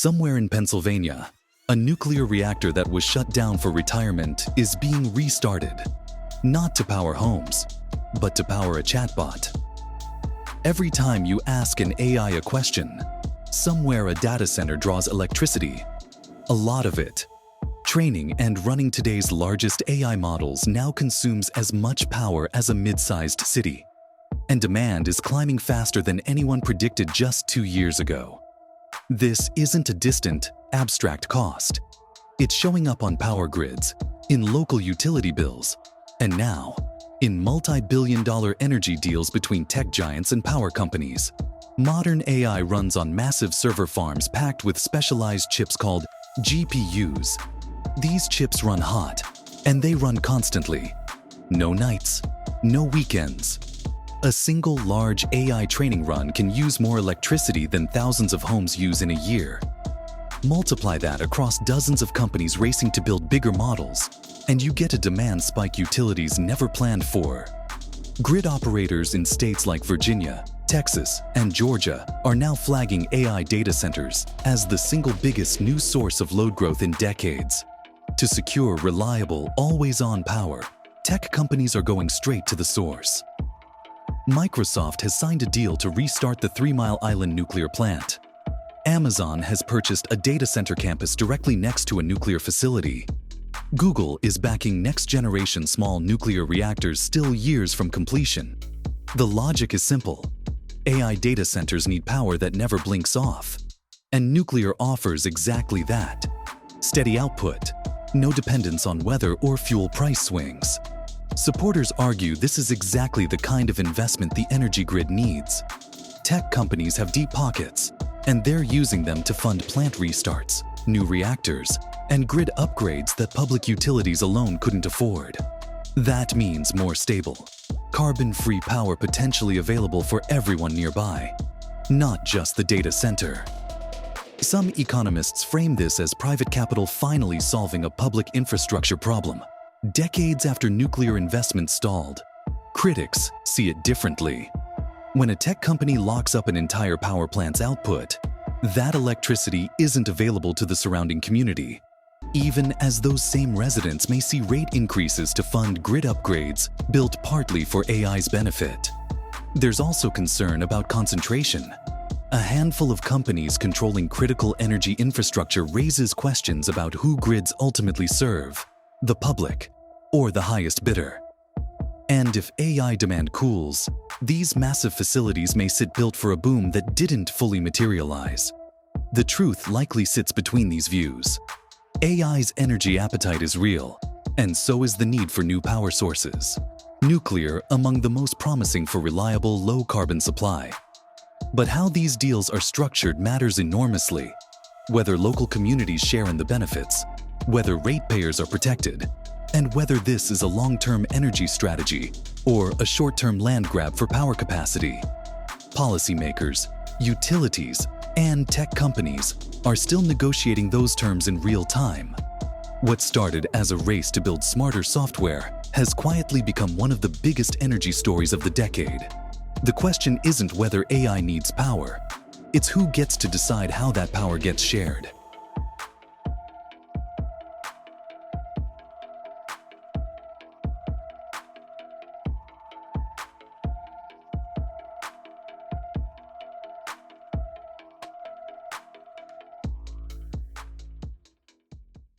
Somewhere in Pennsylvania, a nuclear reactor that was shut down for retirement is being restarted, not to power homes, but to power a chatbot. Every time you ask an AI a question, somewhere a data center draws electricity, a lot of it. Training and running today's largest AI models now consumes as much power as a mid-sized city, and demand is climbing faster than anyone predicted just 2 years ago. This isn't a distant, abstract cost. It's showing up on power grids, in local utility bills, and now, in multi-billion-dollar energy deals between tech giants and power companies. Modern AI runs on massive server farms packed with specialized chips called GPUs. These chips run hot, and they run constantly. No nights, no weekends. A single large AI training run can use more electricity than thousands of homes use in a year. Multiply that across dozens of companies racing to build bigger models, and you get a demand spike utilities never planned for. Grid operators in states like Virginia, Texas, and Georgia are now flagging AI data centers as the single biggest new source of load growth in decades. To secure reliable, always-on power, tech companies are going straight to the source. Microsoft has signed a deal to restart the 3 Mile Island nuclear plant. Amazon has purchased a data center campus directly next to a nuclear facility. Google is backing next-generation small nuclear reactors still years from completion. The logic is simple. AI data centers need power that never blinks off. And nuclear offers exactly that. Steady output, no dependence on weather or fuel price swings. Supporters argue this is exactly the kind of investment the energy grid needs. Tech companies have deep pockets, and they're using them to fund plant restarts, new reactors, and grid upgrades that public utilities alone couldn't afford. That means more stable, carbon-free power potentially available for everyone nearby, not just the data center. Some economists frame this as private capital finally solving a public infrastructure problem, decades after nuclear investment stalled. Critics see it differently. When a tech company locks up an entire power plant's output, that electricity isn't available to the surrounding community, even as those same residents may see rate increases to fund grid upgrades built partly for AI's benefit. There's also concern about concentration. A handful of companies controlling critical energy infrastructure raises questions about who grids ultimately serve, the public, or the highest bidder. And if AI demand cools, these massive facilities may sit built for a boom that didn't fully materialize. The truth likely sits between these views. AI's energy appetite is real, and so is the need for new power sources. Nuclear among the most promising for reliable, low-carbon supply. But how these deals are structured matters enormously. Whether local communities share in the benefits, whether ratepayers are protected, and whether this is a long-term energy strategy or a short-term land grab for power capacity. Policymakers, utilities, and tech companies are still negotiating those terms in real time. What started as a race to build smarter software has quietly become one of the biggest energy stories of the decade. The question isn't whether AI needs power, it's who gets to decide how that power gets shared.